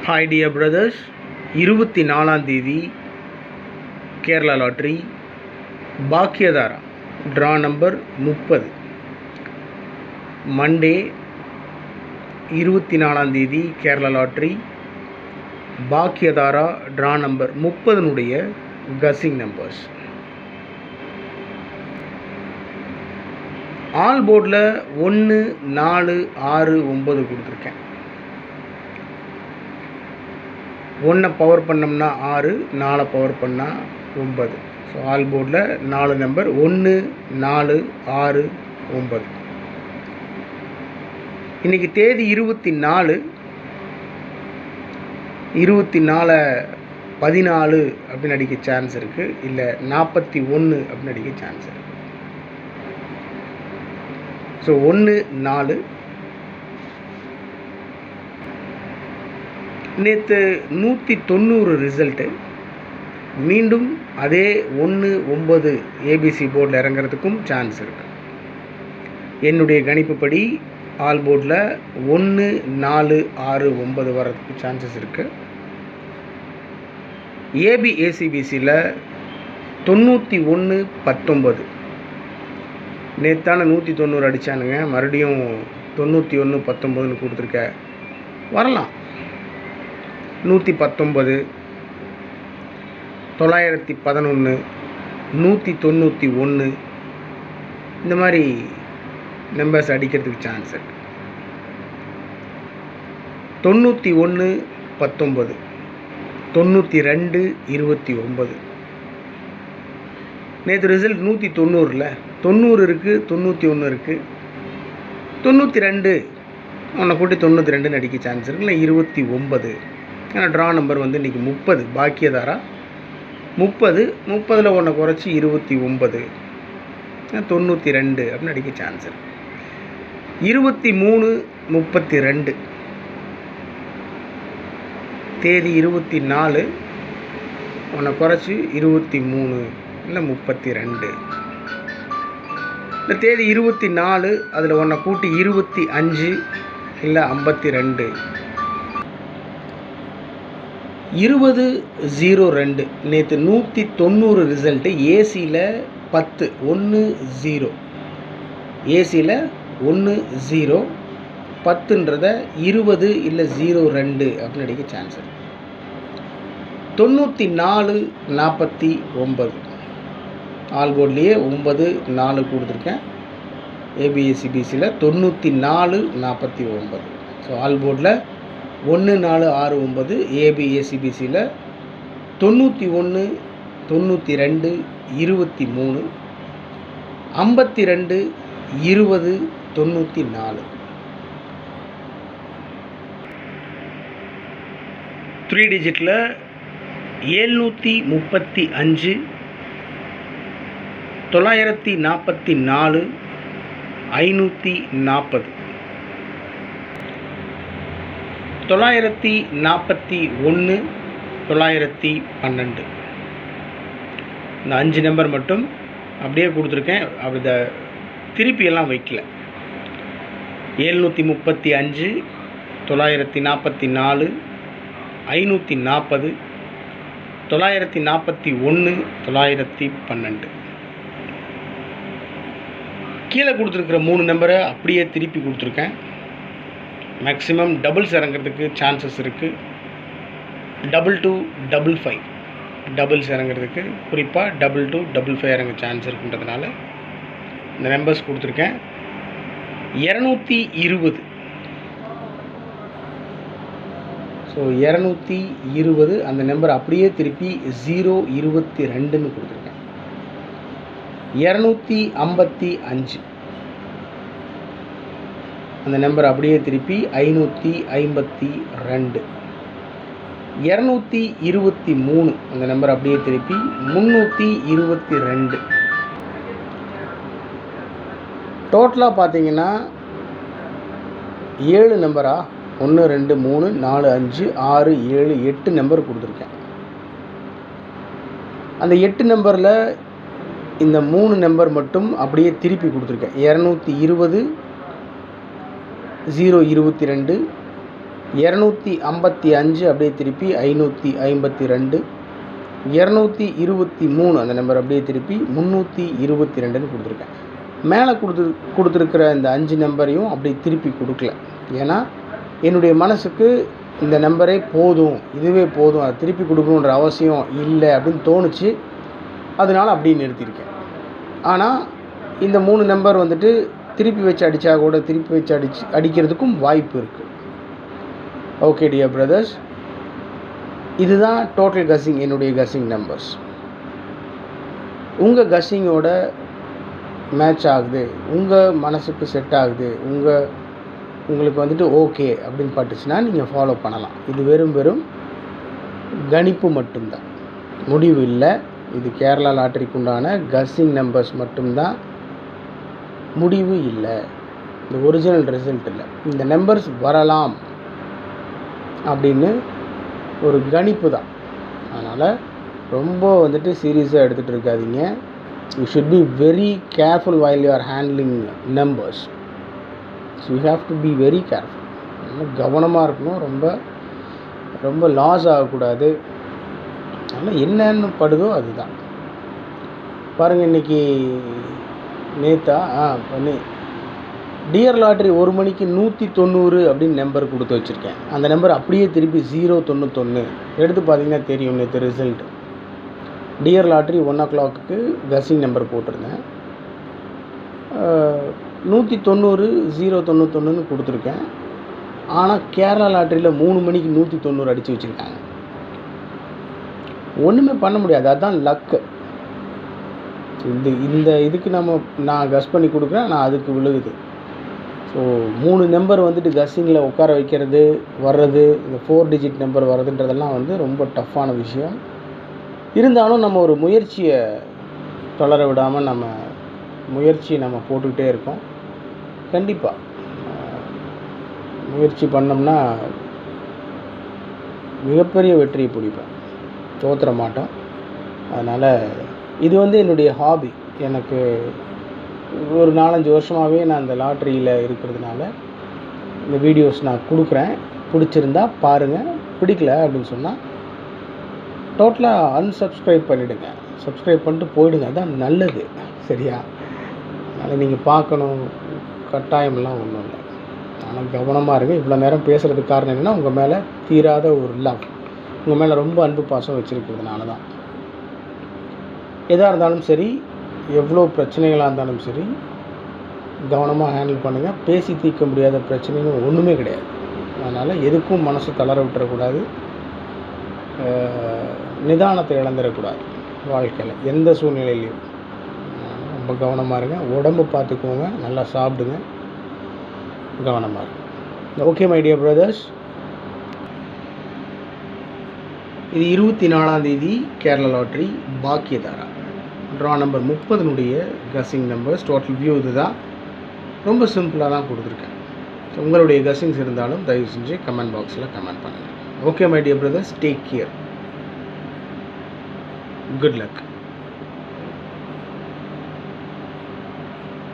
Hi dear brothers, 24ஆம் தேதி Kerala lottery Bhagyathara draw number 30. Monday 24ஆம் தேதி Kerala lottery Bhagyathara draw number 30னுடைய கசிங் நம்பர்ஸ். ஆல் போர்டில் 1, 4, 6, 9 கொடுத்துருக்கேன். 1 பவர் பண்ணோம்னா 6, 4 பவர் பண்ணால் 9. ஸோ ஆல் போர்டில் 4 நம்பர் 1, 4, 6, 9. இன்றைக்கி தேதி 24. 24 14 அப்படின்னு அடிக்க சான்ஸ் இருக்குது, இல்லை 41 அப்படின்னு அடிக்க சான்ஸ் இருக்குது. ஸோ 1, 4. நேற்று 190 ரிசல்ட்டு மீண்டும் அதே 1, 9 ஏபிசி போர்டில் இறங்கிறதுக்கும் சான்ஸ் இருக்குது. என்னுடைய கணிப்புப்படி ஆல் போர்டில் 1, 4, 6, 9 வர்றதுக்கு சான்சஸ் இருக்குது. ஏசிபிசியில் 91, 19. நேற்றான 190 அடித்தானுங்க, மறுபடியும் 91, 19 கொடுத்துருக்க. வரலாம் 119, 911, 191 இந்த மாதிரி நம்பர்ஸ் அடிக்கிறதுக்கு சான்ஸ் இருக்குது. 91, 19, 92, 29. நேற்று ரிசல்ட் 190ல் 90 இருக்குது, 91 இருக்குது, 92 ஒன்றை கூட்டி 92 அடிக்க சான்ஸ் இருக்குது, இல்லை 29. ஏன்னா ட்ரா நம்பர் வந்து இன்றைக்கி 30 பாக்கியதாரா 30, 30ல் ஒன்றை குறைச்சி 29, 92 அப்படின்னு அடிக்க சான்ஸ் இருக்குது. 23, 32 தேதி 24, ஒன்றை குறைச்சி 23, இல்லை 32. இந்த தேதி 24, அதில் ஒன்றை கூட்டி 25, இல்லை 52. 20-02 நேற்று 190 ரிசல்ட்டு ஏசியில் 10, 1, 0. ஏசியில் 1, 0, 10ன்றத 20, இல்லை 02 அப்படின்னு அடிக்க சான்ஸ் இருக்குது. 94, 49 ஆல் போர்ட்லேயே 9, 4 கொடுத்துருக்கேன். ஏபிஎஸ்சிபிசியில் 94, 49. ஸோ ஆல் போர்டில் 1, 4, 6, 9. ஏபிஎஸ்சிபிசியில் 91, 92, 23, 52, 20, 94. 3 டிஜிட்டில் 735, 944, 540, 941, 912. இந்த 5 நம்பர் மட்டும் அப்படியே கொடுத்துருக்கேன், அப்படி திருப்பியெல்லாம் வைக்கல. 735, 944, 540, 941, 912. கீழே கொடுத்துருக்கிற 3 நம்பரை அப்படியே திருப்பி கொடுத்துருக்கேன். மேக்ஸிமம் டபுள்ஸ் இறங்கிறதுக்கு சான்சஸ் இருக்குது. 22, 55 டபுள்ஸ் இறங்கிறதுக்கு, குறிப்பாக 22, 55 இறங்க சான்ஸ் இருக்குன்றதுனால இந்த நம்பர்ஸ் கொடுத்துருக்கேன். 220, ஸோ 220 அந்த நம்பர் அப்படியே திருப்பி 022ன்னு கொடுத்துருக்கேன். 255 அந்த நம்பர் அப்படியே திருப்பி 552. 223 அந்த நம்பர் அப்படியே திருப்பி 322. டோட்டலாக பார்த்தீங்கன்னா 7 நம்பரா 1, 2, 3, 4, 5, 6, 7, 8 நம்பர் கொடுத்துருக்கேன். அந்த 8 நம்பரில் இந்த 3 நம்பர் மட்டும் அப்படியே திருப்பி கொடுத்துருக்கேன். 220, 022, 255 அப்படியே திருப்பி 552, 223 அந்த நம்பர் அப்படியே திருப்பி 322ன்னு கொடுத்துருக்கேன். மேலே கொடுத்துருக்கிற இந்த 5 நம்பரையும் அப்படி திருப்பி கொடுக்கல. ஏன்னா என்னுடைய மனசுக்கு இந்த நம்பரே போதும், இதுவே போதும், அதை திருப்பி கொடுக்கணுன்ற அவசியம் இல்லை அப்படின்னு தோணுச்சு. அதனால் அப்படியே நிறுத்தியிருக்கேன். ஆனால் இந்த 3 நம்பர் வந்துட்டு திருப்பி வச்சு அடித்தா கூட திருப்பி வச்சு அடிக்கிறதுக்கும் வாய்ப்பு இருக்குது. ஓகே டியர் பிரதர்ஸ், இதுதான் டோட்டல் கஸ்ஸிங், என்னுடைய கஸ்ஸிங் நம்பர்ஸ். உங்கள் கஸ்ஸிங்கோட மேட்ச் ஆகுது, உங்கள் மனசுக்கு செட் ஆகுது, உங்களுக்கு வந்துட்டு ஓகே அப்படின்னு பட்டுச்சுன்னா நீங்கள் ஃபாலோ பண்ணலாம். இது வெறும் கணிப்பு மட்டும்தான், முடிவு இல்லை. இது கேரளா லாட்டரிக்கு உண்டான கஸ்ஸிங் நம்பர்ஸ் மட்டும்தான், முடிவு இல்லை. இந்த ஒரிஜினல் ரிசல்ட் இல்லை. இந்த நம்பர்ஸ் வரலாம் அப்படின்னு ஒரு கணிப்பு தான். அதனால் ரொம்ப வந்துட்டு சீரியஸாக எடுத்துகிட்டு இருக்காதீங்க. You should be very careful while you are handling numbers. So you have to be very careful. ரொம்ப கவனமாக இருக்கணும். ரொம்ப லாஸ் ஆகக்கூடாது. அதனால் என்னென்னு படுதோ அதுதான். பாருங்கள், இன்றைக்கி பண்ணி டியர் லாட்ரி 1 மணிக்கு 190 அப்படின்னு நம்பர் கொடுத்து வச்சுருக்கேன். அந்த நம்பர் அப்படியே திருப்பி 091 எடுத்து பார்த்தீங்கன்னா தெரியும் நேற்று result. Dear lottery 1 o'clock guessing number போட்டிருந்தேன். 190 091ன்னு கொடுத்துருக்கேன். ஆனால் கேரளா லாட்ரியில் 3 மணிக்கு 190 அடித்து வச்சுருக்காங்க. ஒன்றுமே பண்ண முடியாது. அதுதான் லக்கு. இந்த இதுக்கு நான் கஸ் பண்ணி கொடுக்குறேன், நான் அதுக்கு விழுகுது. ஸோ 3 நம்பர் வந்துட்டு கஸ்ஸிங்கில் உட்கார வைக்கிறது, வர்றது, இந்த 4 digit நம்பர் வர்றதுன்றதெல்லாம் வந்து ரொம்ப டஃப்பான விஷயம். இருந்தாலும் நம்ம ஒரு முயற்சியை தளர விடாமல் முயற்சியை போட்டுக்கிட்டே இருக்கோம். கண்டிப்பாக முயற்சி பண்ணோம்னா மிகப்பெரிய வெற்றியை பிடிப்போம், தோற்ற மாட்டோம். அதனால் இது வந்து என்னுடைய ஹாபி. எனக்கு ஒரு 4-5 வருஷமாகவே நான் இந்த லாட்ரியில் இருக்கிறதுனால இந்த வீடியோஸ் நான் கொடுக்குறேன். பிடிச்சிருந்தா பாருங்கள், பிடிக்கல அப்படின்னு சொன்னால் டோட்டலாக அன்சப்ஸ்கிரைப் பண்ணிவிடுங்க. சப்ஸ்கிரைப் பண்ணிட்டு போயிடுங்க, அதுதான் நல்லது. சரியா? அதனால் நீங்கள் பார்க்கணும் கட்டாயமெல்லாம் ஒன்றும் இல்லை. ஆனால் கவனமாக இருங்க. இவ்வளோ நேரம் பேசுகிறதுக்கு காரணம் என்னென்னா, உங்கள் மேலே தீராத ஒரு லவ், உங்கள் மேலே ரொம்ப அன்பு பாசம் வச்சுருக்கிறதுனால தான். எதாக இருந்தாலும் சரி, எவ்வளோ பிரச்சனைகளாக இருந்தாலும் சரி, கவனமாக ஹேண்டில் பண்ணுங்கள். பேசி தீர்க்க முடியாத பிரச்சனைன்னு ஒன்றுமே கிடையாது. அதனால் எதுக்கும் மனசை தளர விட்டுறக்கூடாது, நிதானத்தை இழந்துடக்கூடாது வாழ்க்கையில் எந்த சூழ்நிலையிலையும். ரொம்ப கவனமாக இருங்க. உடம்பு பார்த்துக்கோங்க, நல்லா சாப்பிடுங்க, கவனமாக இருங்க. ஓகே மை டியர் பிரதர்ஸ், இது 24ஆம் தேதி Kerala lottery Bhagyathara draw number 30னுடைய கஸ்ஸிங் நம்பர்ஸ். டோட்டல் வியூ இது தான். ரொம்ப சிம்பிளாக தான் கொடுத்துருக்கேன். உங்களுடைய கஸ்ஸிங்ஸ் இருந்தாலும் தயவு செஞ்சு கமெண்ட் பாக்ஸில் கமெண்ட் பண்ணுங்கள். Okay my dear brothers, take care, good luck.